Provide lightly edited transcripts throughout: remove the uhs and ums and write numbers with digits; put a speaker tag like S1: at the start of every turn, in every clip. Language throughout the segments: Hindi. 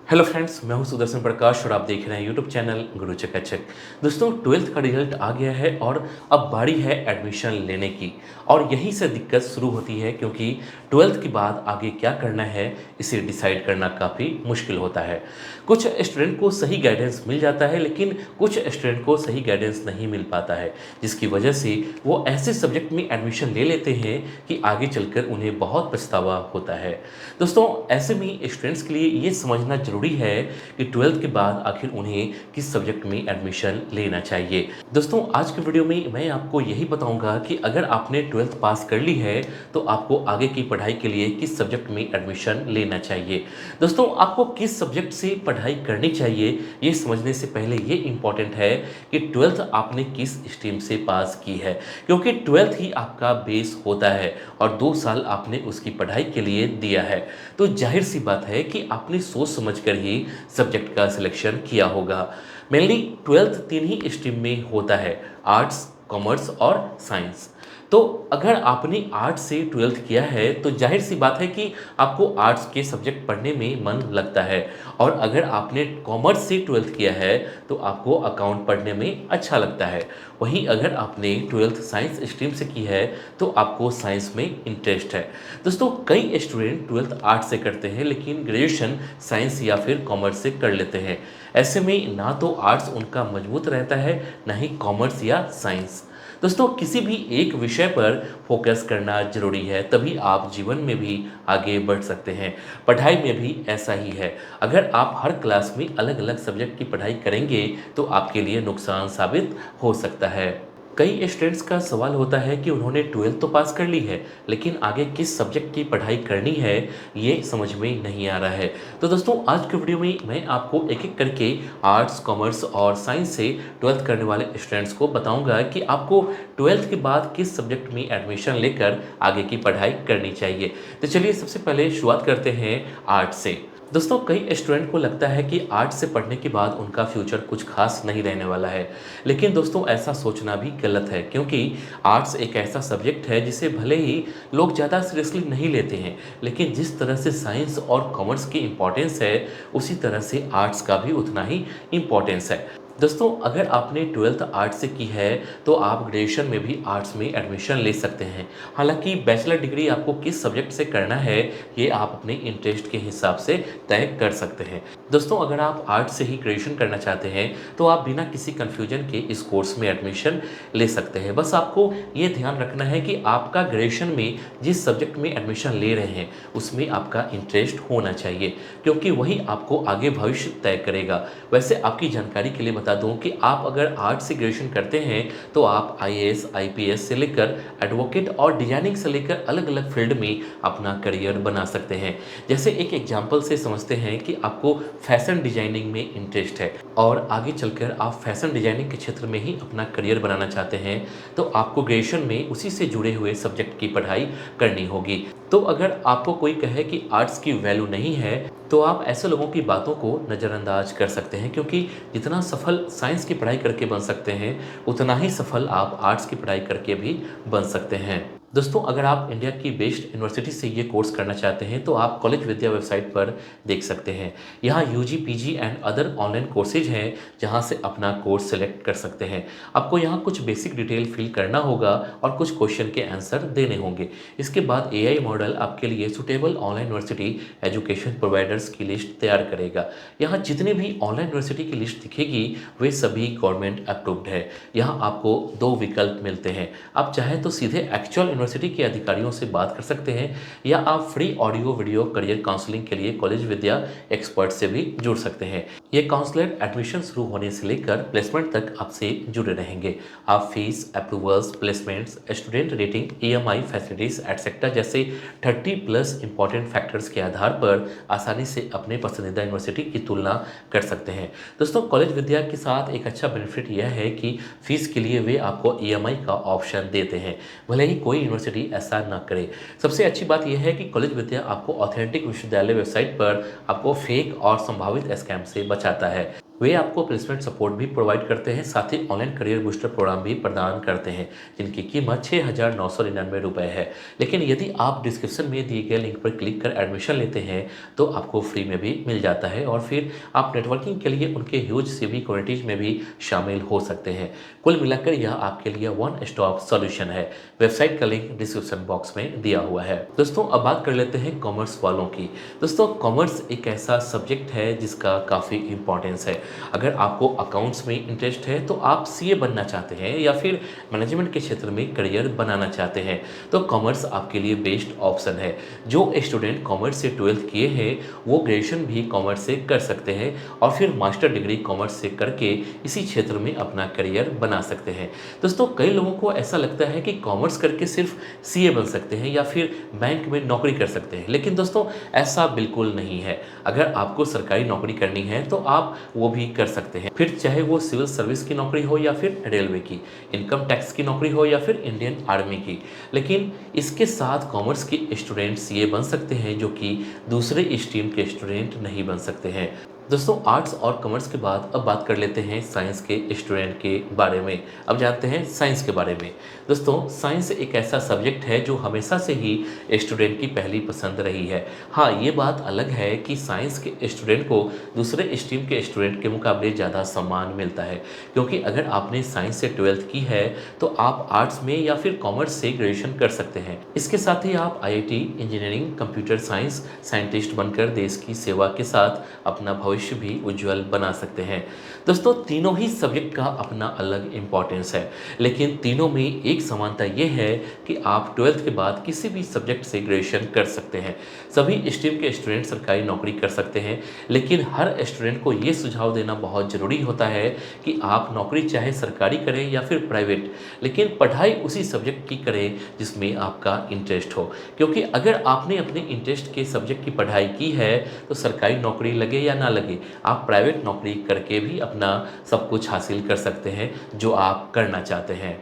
S1: हेलो फ्रेंड्स, मैं हूं सुदर्शन प्रकाश और आप देख रहे हैं यूट्यूब चैनल गुरु चकाचक। दोस्तों, 12th का रिजल्ट आ गया है और अब बारी है एडमिशन लेने की। और यहीं से दिक्कत शुरू होती है क्योंकि 12th के बाद आगे क्या करना है इसे डिसाइड करना काफ़ी मुश्किल होता है। कुछ स्टूडेंट को सही गाइडेंस मिल जाता है, लेकिन कुछ स्टूडेंट को सही गाइडेंस नहीं मिल पाता है, जिसकी वजह से वो ऐसे सब्जेक्ट में एडमिशन ले लेते हैं कि आगे चलकर उन्हें बहुत पछतावा होता है। दोस्तों, ऐसे में स्टूडेंट्स के लिए ये समझना ज़रूरी है कि 12th के बाद आखिर उन्हें किस सब्जेक्ट में एडमिशन लेना चाहिए। दोस्तों, आज के वीडियो में मैं आपको यही बताऊंगा कि अगर आपने 12th पास कर ली है तो आपको आगे की पढ़ाई के लिए किस सब्जेक्ट में एडमिशन लेना चाहिए। दोस्तों, आपको किस सब्जेक्ट से पढ़ाई करनी चाहिए ये समझने से पहले ये इम्पॉर्टेंट है कि 12th आपने किस स्ट्रीम से पास की है, क्योंकि 12th ही आपका बेस होता है और 2 साल आपने उसकी पढ़ाई के लिए दिया है। तो जाहिर सी बात है कि आपने सोच समझ कर ही सब्जेक्ट का सिलेक्शन किया होगा। मेनली 12th 3 ही स्ट्रीम में होता है, आर्ट्स, कॉमर्स और साइंस। तो अगर आपने आर्ट्स से 12th किया है तो जाहिर सी बात है कि आपको आर्ट्स के सब्जेक्ट पढ़ने में मन लगता है, और अगर आपने कॉमर्स से 12th किया है तो आपको अकाउंट पढ़ने में अच्छा लगता है। वहीं अगर आपने 12th साइंस स्ट्रीम से की है तो आपको साइंस में इंटरेस्ट है। दोस्तों, कई स्टूडेंट 12th आर्ट्स से करते हैं लेकिन ग्रेजुएशन साइंस या फिर कॉमर्स से कर लेते हैं। ऐसे में ना तो आर्ट्स उनका मजबूत रहता है, ना ही कॉमर्स या साइंस। दोस्तों, किसी भी एक विषय पर फोकस करना जरूरी है, तभी आप जीवन में भी आगे बढ़ सकते हैं। पढ़ाई में भी ऐसा ही है। अगर आप हर क्लास में अलग अलग सब्जेक्ट की पढ़ाई करेंगे तो आपके लिए नुकसान साबित हो सकता है। कई स्टूडेंट्स का सवाल होता है कि उन्होंने 12th तो पास कर ली है, लेकिन आगे किस सब्जेक्ट की पढ़ाई करनी है ये समझ में नहीं आ रहा है। तो दोस्तों, आज के वीडियो में मैं आपको एक एक करके आर्ट्स, कॉमर्स और साइंस से 12th करने वाले स्टूडेंट्स को बताऊंगा कि आपको 12th के बाद किस सब्जेक्ट में एडमिशन लेकर आगे की पढ़ाई करनी चाहिए। तो चलिए सबसे पहले शुरुआत करते हैं आर्ट्स से। दोस्तों, कई स्टूडेंट को लगता है कि आर्ट्स से पढ़ने के बाद उनका फ्यूचर कुछ खास नहीं रहने वाला है, लेकिन दोस्तों ऐसा सोचना भी गलत है, क्योंकि आर्ट्स एक ऐसा सब्जेक्ट है जिसे भले ही लोग ज़्यादा सीरियसली नहीं लेते हैं, लेकिन जिस तरह से साइंस और कॉमर्स की इम्पोर्टेंस है उसी तरह से आर्ट्स का भी उतना ही इम्पोर्टेंस है। दोस्तों, अगर आपने 12th आर्ट्स से की है तो आप ग्रेजुएशन में भी आर्ट्स में एडमिशन ले सकते हैं। हालांकि बैचलर डिग्री आपको किस सब्जेक्ट से करना है ये आप अपने इंटरेस्ट के हिसाब से तय कर सकते हैं। दोस्तों, अगर आप आर्ट्स से ही ग्रेजुएशन करना चाहते हैं तो आप बिना किसी कन्फ्यूजन के इस कोर्स में एडमिशन ले सकते हैं। बस आपको ये ध्यान रखना है कि आपका ग्रेजुएशन में जिस सब्जेक्ट में एडमिशन ले रहे हैं उसमें आपका इंटरेस्ट होना चाहिए, क्योंकि वही आपको आगे भविष्य तय करेगा। वैसे आपकी जानकारी के लिए बता दूं कि आप अगर आर्ट्स से ग्रेजुएशन करते हैं तो आप आईएएस, आईपीएस से लेकर एडवोकेट और डिजाइनिंग से लेकर अलग अलग फील्ड में अपना करियर बना सकते हैं। जैसे एक एग्जांपल से समझते हैं कि आपको फैशन डिजाइनिंग में इंटरेस्ट है और आगे चलकर आप फैशन डिजाइनिंग के क्षेत्र में ही अपना करियर बनाना चाहते हैं, तो आपको ग्रेजुएशन में उसी से जुड़े हुए सब्जेक्ट की पढ़ाई करनी होगी। तो अगर आपको कोई कहे कि आर्ट्स की वैल्यू नहीं है तो आप ऐसे लोगों की बातों को नज़रअंदाज कर सकते हैं, क्योंकि जितना सफल साइंस की पढ़ाई करके बन सकते हैं उतना ही सफल आप आर्ट्स की पढ़ाई करके भी बन सकते हैं। दोस्तों, अगर आप इंडिया की बेस्ट यूनिवर्सिटी से ये कोर्स करना चाहते हैं तो आप कॉलेज विद्या वेबसाइट पर देख सकते हैं। यहाँ UG, PG and other online courses हैं जहाँ से अपना कोर्स सेलेक्ट कर सकते हैं। आपको यहाँ कुछ बेसिक डिटेल फिल करना होगा और कुछ क्वेश्चन के आंसर देने होंगे। इसके बाद एआई मॉडल आपके लिए suitable online university education providers की लिस्ट तैयार करेगा। यहाँ जितने भी ऑनलाइन यूनिवर्सिटी की लिस्ट दिखेगी वे सभी गवर्नमेंट अप्रूव्ड है। यहाँ आपको 2 विकल्प मिलते हैं। आप चाहे तो सीधे एक्चुअल यूनिवर्सिटी के अधिकारियों से बात कर सकते हैं, या आप free audio video career counselling के लिए कॉलेज विद्या एक्सपर्ट से भी जुड़ सकते हैं। ये काउंसलर एडमिशन शुरू होने से लेकर प्लेसमेंट तक आपसे जुड़े रहेंगे। आप fees, approvals, placements, student rating, EMI facilities etcetera जैसे 30+ इंपॉर्टेंट फैक्टर्स के आधार पर आसानी से अपने पसंदीदा यूनिवर्सिटी की तुलना कर सकते हैं। दोस्तों, कॉलेज विद्या के साथ एक अच्छा बेनिफिट यह है कि फीस के लिए वे आपको ईएमआई का ऑप्शन देते हैं, भले ही कोई यूनिवर्सिटी ऐसा ना करे। सबसे अच्छी बात यह है कि कॉलेज विद्या आपको ऑथेंटिक विश्वविद्यालय वेबसाइट पर आपको फेक और संभावित स्कैम से बचाता है। वे आपको प्लेसमेंट सपोर्ट भी प्रोवाइड करते हैं, साथ ही ऑनलाइन करियर बूस्टर प्रोग्राम भी प्रदान करते हैं जिनकी कीमत 6,999 रुपये है। लेकिन यदि आप डिस्क्रिप्शन में दिए गए लिंक पर क्लिक कर एडमिशन लेते हैं तो आपको फ्री में भी मिल जाता है और फिर आप नेटवर्किंग के लिए उनके ह्यूज सीवी कम्युनिटीज में भी शामिल हो सकते हैं। कुल मिलाकर यह आपके लिए वन स्टॉप सॉल्यूशन है। वेबसाइट का लिंक डिस्क्रिप्शन बॉक्स में दिया हुआ है। दोस्तों अब बात कर लेते हैं कॉमर्स वालों की। दोस्तों कॉमर्स एक ऐसा सब्जेक्ट है जिसका काफ़ी इंपॉर्टेंस है। अगर आपको अकाउंट्स में इंटरेस्ट है तो आप सीए बनना चाहते हैं या फिर मैनेजमेंट के क्षेत्र में करियर बनाना चाहते हैं तो कॉमर्स आपके लिए बेस्ट ऑप्शन है। जो स्टूडेंट कॉमर्स से 12th किए हैं वो ग्रेजुएशन भी कॉमर्स से कर सकते हैं और फिर मास्टर डिग्री कॉमर्स से करके इसी क्षेत्र में अपना करियर बना सकते हैं। दोस्तों कई लोगों को ऐसा लगता है कि कॉमर्स करके सिर्फ सीए बन सकते हैं या फिर बैंक में नौकरी कर सकते हैं, लेकिन दोस्तों ऐसा बिल्कुल नहीं है। अगर आपको सरकारी नौकरी करनी है तो आप वो भी कर सकते हैं, फिर चाहे वो सिविल सर्विस की नौकरी हो या फिर रेलवे की, इनकम टैक्स की नौकरी हो या फिर इंडियन आर्मी की। लेकिन इसके साथ कॉमर्स के स्टूडेंट सीए बन सकते हैं जो कि दूसरे स्ट्रीम के स्टूडेंट नहीं बन सकते हैं। दोस्तों आर्ट्स और कॉमर्स के बाद अब बात कर लेते हैं साइंस के स्टूडेंट के बारे में। अब जानते हैं साइंस के बारे में। दोस्तों साइंस एक ऐसा सब्जेक्ट है जो हमेशा से ही स्टूडेंट की पहली पसंद रही है। हाँ ये बात अलग है कि साइंस के स्टूडेंट को दूसरे स्ट्रीम के स्टूडेंट के मुकाबले ज़्यादा सम्मान मिलता है, क्योंकि अगर आपने साइंस से 12th की है तो आप आर्ट्स में या फिर कॉमर्स से ग्रेजुएशन कर सकते हैं। इसके साथ ही आप IIT, engineering, computer science scientist बनकर देश की सेवा के साथ अपना भविष्य भी उज्जवल बना सकते हैं। दोस्तों तीनों ही सब्जेक्ट का अपना अलग इंपॉर्टेंस है, लेकिन तीनों में एक समानता यह है कि आप 12th के बाद किसी भी सब्जेक्ट से ग्रेजुएशन कर सकते हैं। सभी स्ट्रीम के स्टूडेंट सरकारी नौकरी कर सकते हैं, लेकिन हर स्टूडेंट को ये सुझाव देना बहुत ज़रूरी होता है कि आप नौकरी चाहे सरकारी करें या फिर प्राइवेट, लेकिन पढ़ाई उसी सब्जेक्ट की करें जिसमें आपका इंटरेस्ट हो। क्योंकि अगर आपने अपने इंटरेस्ट के सब्जेक्ट की पढ़ाई की है तो सरकारी नौकरी लगे या ना लगे आप प्राइवेट नौकरी करके भी अपना सब कुछ हासिल कर सकते हैं जो आप करना चाहते हैं।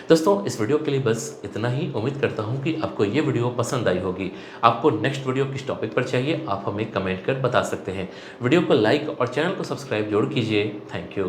S1: दोस्तों इस वीडियो के लिए बस इतना ही। उम्मीद करता हूं कि आपको ये वीडियो पसंद आई होगी। आपको नेक्स्ट वीडियो किस टॉपिक पर चाहिए आप हमें कमेंट कर बता सकते हैं। वीडियो को लाइक और चैनल को सब्सक्राइब जरूर कीजिए। Thank you.